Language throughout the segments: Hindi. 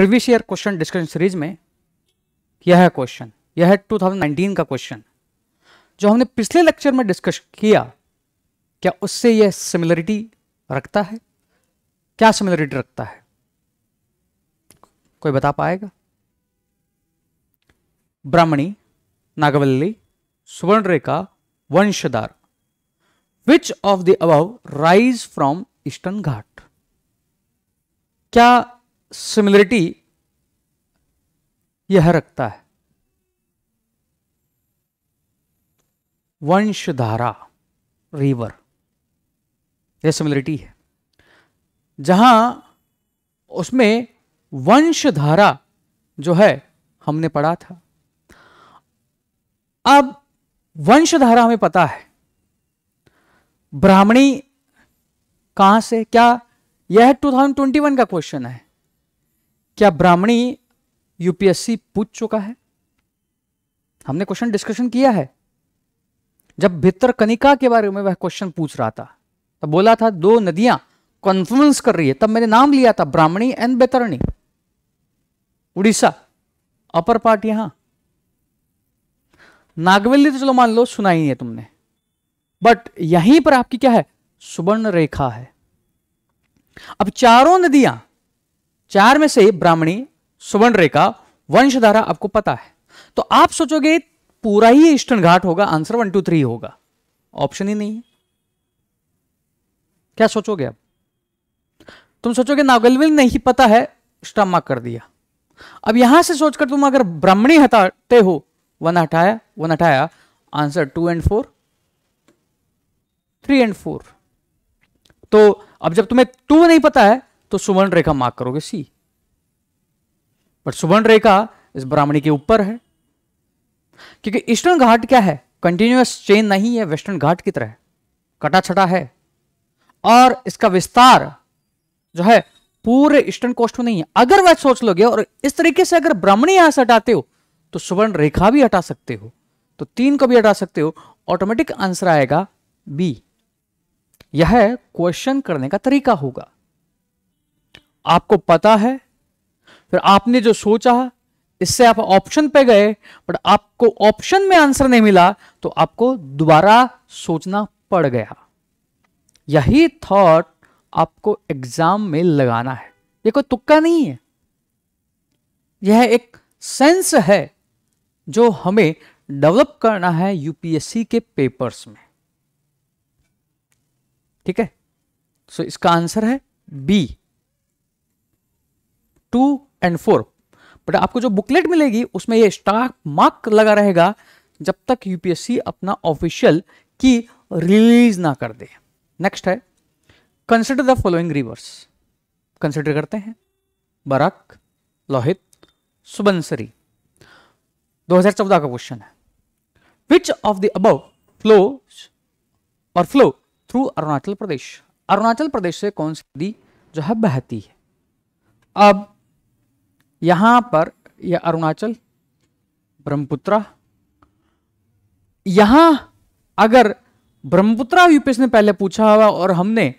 Previous year question discussion series में यह है क्वेश्चन, यह है 2019 का क्वेश्चन जो हमने पिछले लेक्चर में डिस्कस किया। क्या उससे यह सिमिलरिटी रखता है? क्या सिमिलरिटी रखता है? कोई बता पाएगा? Brahmani, Nagavalli, Suvarnarekha, Vamsadhara, which of the above rise from eastern घाट? क्या सिमिलरिटी यह रखता है? वंशधारा रिवर, यह सिमिलरिटी है। जहां उसमें वंशधारा जो है हमने पढ़ा था। अब वंशधारा हमें पता है, ब्राह्मणी कहां से? क्या यह 2021 का क्वेश्चन है? क्या ब्राह्मणी यूपीएससी पूछ चुका है? हमने क्वेश्चन डिस्कशन किया है। जब भितरकनिका के बारे में वह क्वेश्चन पूछ रहा था तब बोला था दो नदियां कॉन्फ्लुएंस कर रही है, तब मैंने नाम लिया था Brahmani and Baitarani, Orissa, upper part यहां। नागवल्ली तो चलो मान लो सुना ही नहीं है तुमने, बट यहीं पर आपकी क्या है? सुवर्ण रेखा है। अब चारों नदियां, चार में से ब्राह्मणी, सुवर्ण रेखा, वंशधारा आपको पता है, तो आप सोचोगे पूरा ही ईस्टर्न घाट होगा, आंसर 1 2 3 होगा, ऑप्शन ही नहीं है। क्या सोचोगे? अब तुम सोचोगे नागवल्ली नहीं पता है, स्टॉप मार्क कर दिया। अब यहां से सोचकर तुम अगर ब्राह्मणी हटाते हो, वन हटाया, आंसर 2 and 4, 3 and 4। तो अब जब तुम्हें 2 नहीं पता है तो सुवर्ण रेखा मार्क करोगे सी, बट सुवर्ण रेखा इस ब्राह्मणी के ऊपर है, क्योंकि ईस्टर्न घाट क्या है? कंटिन्यूअस चेन नहीं है, वेस्टर्न घाट की तरह कटा छटा है, और इसका विस्तार जो है पूरे ईस्टर्न कोस्ट में नहीं है। अगर वह सोच लोगे और इस तरीके से अगर ब्राह्मणी यहां से हटाते हो तो सुवर्ण रेखा भी हटा सकते हो, तो 3 को भी हटा सकते हो, ऑटोमेटिक आंसर आएगा बी। यह क्वेश्चन करने का तरीका होगा। आपको पता है, फिर आपने जो सोचा इससे आप ऑप्शन पे गए, बट आपको ऑप्शन में आंसर नहीं मिला तो आपको दोबारा सोचना पड़ गया। यही थॉट आपको एग्जाम में लगाना है। ये कोई तुक्का नहीं है, यह एक सेंस है जो हमें डेवलप करना है यूपीएससी के पेपर्स में। ठीक है, सो इसका आंसर है बी, 2 and 4। बट आपको जो बुकलेट मिलेगी उसमें ये स्टार मार्क लगा रहेगा जब तक यूपीएससी अपना ऑफिशियल की रिलीज ना कर दे। नेक्स्ट है consider the following rivers. Consider करते हैं बराक, लोहित, सुबनसिरी। 2014 का क्वेश्चन है। Which of the above flow through Arunachal Pradesh? Arunachal Pradesh से कौन सी नदी जो है बहती है? अब यहां पर यह अरुणाचल, ब्रह्मपुत्रा, यहां अगर ब्रह्मपुत्रा यूपीएससी ने पहले पूछा हुआ और हमने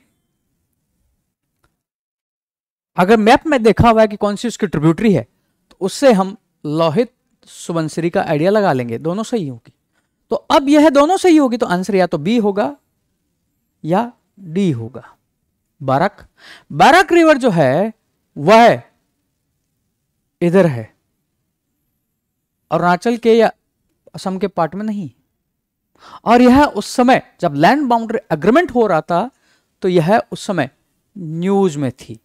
अगर मैप में देखा हुआ है कि कौन सी उसकी ट्रिब्यूटरी है, तो उससे हम लोहित, सुबनसिरी का आइडिया लगा लेंगे, दोनों सही होगी। तो अब यह दोनों सही होगी तो आंसर या तो बी होगा या डी होगा। बाराक रिवर जो है वह इधर है, अरुणाचल के या असम के पार्ट में नहीं, और यह उस समय जब लैंड बाउंड्री एग्रीमेंट हो रहा था तो यह उस समय न्यूज में थी।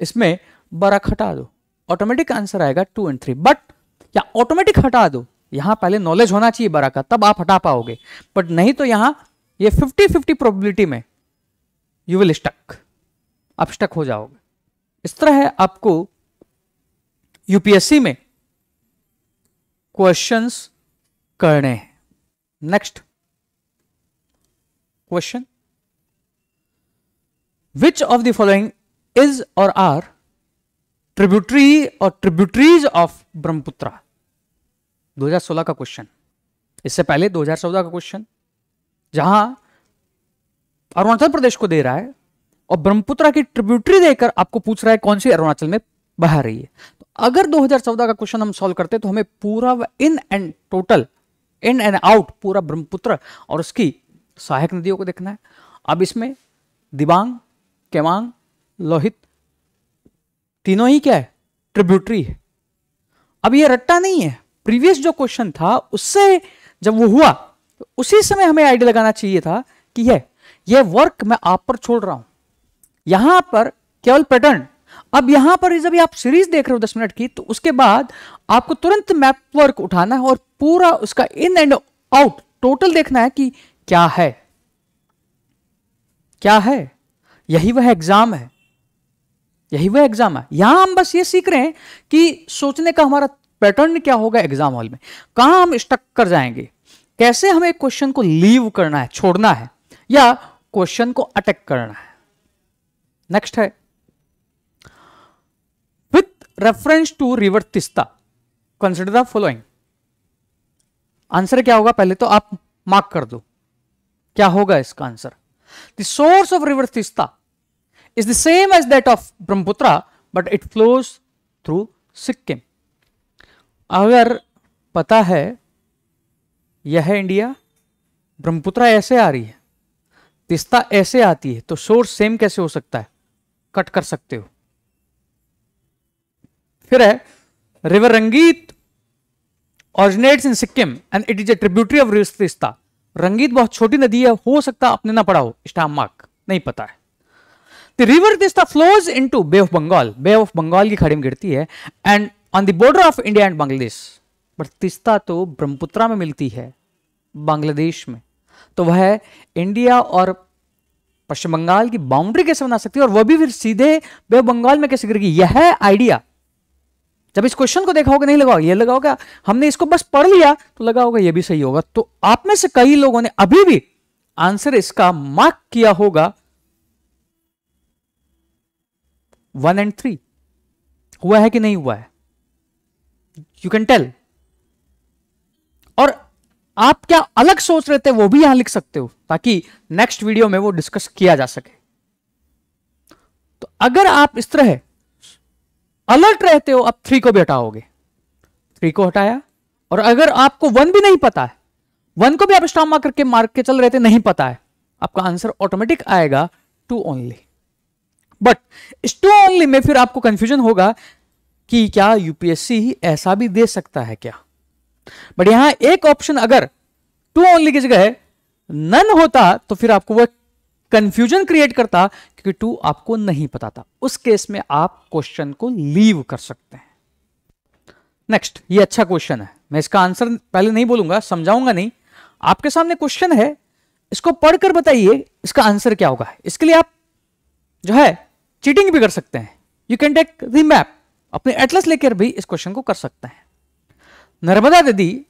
इसमें बराक हटा दो, ऑटोमेटिक आंसर आएगा 2 and 3। बट या ऑटोमेटिक हटा दो, यहां पहले नॉलेज होना चाहिए बराक का, तब आप हटा पाओगे, बट नहीं तो यहां ये 50-50 प्रोबेबिलिटी में यू विल स्टक, आप स्टक हो जाओगे। इस तरह है आपको यूपीएससी में क्वेश्चंस करने हैं। Next question, which of the following is और आर ट्रिब्यूटरी और ट्रिब्यूटरीज ऑफ ब्रह्मपुत्रा? 2016 का क्वेश्चन। इससे पहले 2014 का क्वेश्चन, जहां अरुणाचल प्रदेश को दे रहा है और ब्रह्मपुत्र की ट्रिब्यूटरी देकर आपको पूछ रहा है कौन सी अरुणाचल में बह रही है। तो अगर 2014 का क्वेश्चन हम सॉल्व करते तो हमें पूरा in and total in and out पूरा ब्रह्मपुत्र और उसकी सहायक नदियों को देखना है। अब इसमें दिबांग, केमांग, लोहित तीनों ही क्या है, ट्रिब्यूटरी है। अब ये रट्टा नहीं है, प्रीवियस जो क्वेश्चन था उससे जब वो हुआ तो उसी समय हमें आइडिया लगाना चाहिए था कि ये वर्क मैं आप पर छोड़ रहा हूं, यहां पर केवल पैटर्न। अब यहां पर जब आप सीरीज देख रहे हो 10 मिनट की, तो उसके बाद आपको तुरंत मैप वर्क उठाना है और पूरा उसका इन एंड आउट टोटल देखना है कि क्या है, क्या है। यही वह एग्जाम है, यही वह एग्जाम है। यहां हम बस ये सीख रहे हैं कि सोचने का हमारा पैटर्न क्या होगा एग्जाम हॉल में, कहां हम स्टक कर जाएंगे, कैसे हमें क्वेश्चन को लीव करना है, छोड़ना है, या क्वेश्चन को अटैक करना है। नेक्स्ट है with reference to river Teesta consider the following. Answer क्या होगा, पहले तो आप मार्क कर दो क्या होगा इसका answer. The source of river Teesta is the same as that of Brahmaputra, but it flows through Sikkim. अगर पता है यह है इंडिया, ब्रह्मपुत्र ऐसे आ रही है, तिस्ता ऐसे आती है, तो सोर्स सेम कैसे हो सकता है, कट कर सकते हो। फिर है रिवर रंगीत originates in Sikkim and it is a tributary of river Teesta. रंगीत बहुत छोटी नदी है, हो सकता आपने ना पढ़ा हो, स्टाम्प मार्क नहीं पता है। The river Tista flows into Bay of Bengal, Bay of Bengal की खाड़ी में गिरती है, and on the border of India and Bangladesh। But Teesta तो ब्रह्मपुत्र में मिलती है बांग्लादेश में, तो वह इंडिया और पश्चिम बंगाल की बाउंड्री कैसे बना सकती है, और वह भी फिर सीधे बे ऑफ बंगाल में कैसे गिरेगी। यह है आइडिया। जब इस क्वेश्चन को देखा होगा, नहीं लगा होगा, ये लगा होगा हमने इसको बस पढ़ लिया तो लगा होगा ये भी सही होगा। तो आप में से कई लोगों ने अभी भी आंसर इसका मार्क किया होगा 1 and 3। हुआ है कि नहीं हुआ है, यू कैन टेल। और आप क्या अलग सोच रहे थे वो भी यहां लिख सकते हो, ताकि नेक्स्ट वीडियो में वो डिस्कस किया जा सके। तो अगर आप इस तरह अलर्ट रहते हो, आप 3 को भी हटाओगे, 3 को हटाया। और अगर आपको 1 भी नहीं पता है, 1 को भी आप स्टार मार्क करके मार्क के चल रहे थे, नहीं पता है, आपका आंसर ऑटोमेटिक आएगा 2 ओनली। बट इस 2 ओनली में फिर आपको कंफ्यूजन होगा कि क्या यूपीएससी ऐसा भी दे सकता है क्या। बट यहां एक ऑप्शन अगर 2 ओनली की जगह नन होता तो फिर आपको वह कंफ्यूजन क्रिएट करता, क्योंकि 2 आपको नहीं पता था। उस केस में आप क्वेश्चन को लीव कर सकते हैं। नेक्स्ट, ये अच्छा क्वेश्चन है, मैं इसका आंसर पहले नहीं बोलूंगा, समझाऊंगा नहीं। आपके सामने क्वेश्चन है, इसको पढ़कर बताइए इसका आंसर क्या होगा। इसके लिए आप जो है चीटिंग भी कर सकते हैं। You can take the map, अपने एटलस लेकर भी इस क्वेश्चन को कर सकते हैं। नर्मदा नदी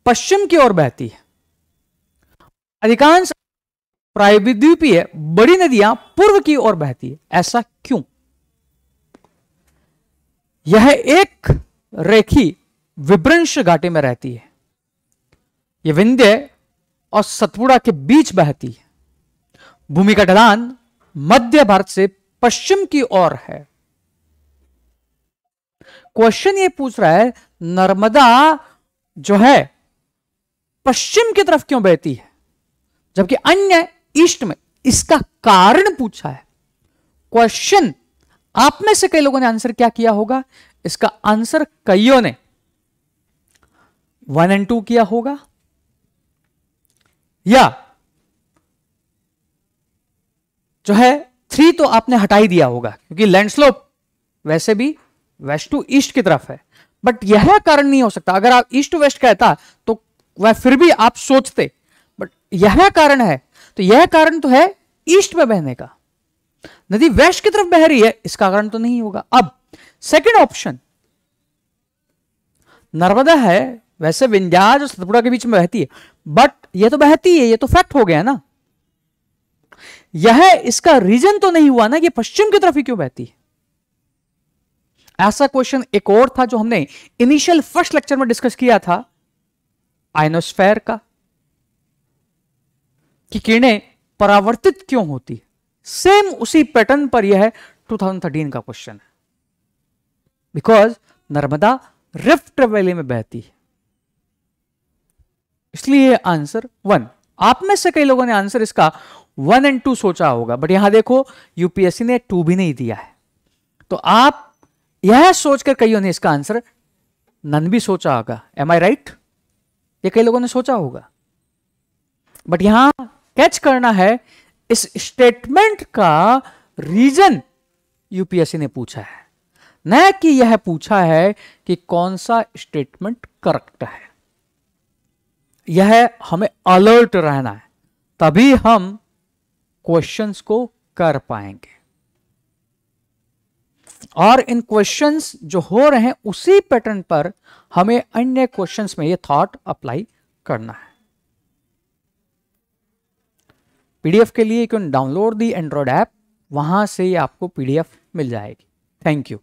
पश्चिम की ओर बहती है, अधिकांश प्रायद्वीपीय बड़ी नदियां पूर्व की ओर बहती है, ऐसा क्यों। यह एक रेखी विभ्रंश घाटी में रहती है, यह विंध्य और सतपुड़ा के बीच बहती है, भूमि का ढलान मध्य भारत से पश्चिम की ओर है। क्वेश्चन ये पूछ रहा है नर्मदा जो है पश्चिम की तरफ क्यों बहती है, जबकि अन्य ईस्ट में। इसका कारण पूछा है क्वेश्चन। आप में से कई लोगों ने आंसर क्या किया होगा, इसका आंसर कईयों ने 1 and 2 किया होगा, या जो है 3 तो आपने हटा ही दिया होगा, क्योंकि लैंडस्लोप वैसे भी वेस्ट टू ईस्ट की तरफ है। बट यह कारण नहीं हो सकता। अगर आप ईस्ट टू वेस्ट कहता तो वह फिर भी आप सोचते, बट यह कारण है, तो यह कारण तो है ईस्ट में बहने का। नदी वेस्ट की तरफ बह रही है, इसका कारण तो नहीं होगा। अब सेकंड ऑप्शन, नर्मदा है वैसे विंध्याचल और सतपुड़ा के बीच में बहती है, बट यह तो बहती है, यह तो फैक्ट हो गया ना। यह इसका रीजन तो नहीं हुआ ना कि पश्चिम की तरफ ही क्यों बहती है। ऐसा क्वेश्चन एक और था जो हमने इनिशियल फर्स्ट लेक्चर में डिस्कस किया था, आयनोस्फेयर का, कि किरणें परावर्तित क्यों होती है। सेम उसी पैटर्न पर यह 2013 का क्वेश्चन है, बिकॉज नर्मदा रिफ्ट वैली में बहती है, इसलिए आंसर 1। आप में से कई लोगों ने आंसर इसका 1 और 2 सोचा होगा, बट यहां देखो यूपीएससी ने 2 भी नहीं दिया है, तो आप यह सोचकर कईयों ने इसका आंसर नन भी सोचा होगा। एम आई राइट? ये कई लोगों ने सोचा होगा, बट यहां कैच करना है इस स्टेटमेंट का रीजन यूपीएससी ने पूछा है, न कि यह पूछा है कि कौन सा स्टेटमेंट करेक्ट है। यह हमें अलर्ट रहना है, तभी हम क्वेश्चंस को कर पाएंगे। और इन क्वेश्चंस जो हो रहे हैं उसी पैटर्न पर हमें अन्य क्वेश्चंस में ये थॉट अप्लाई करना है। पीडीएफ के लिए you can download the Android app, वहां से आपको पीडीएफ मिल जाएगी। Thank you.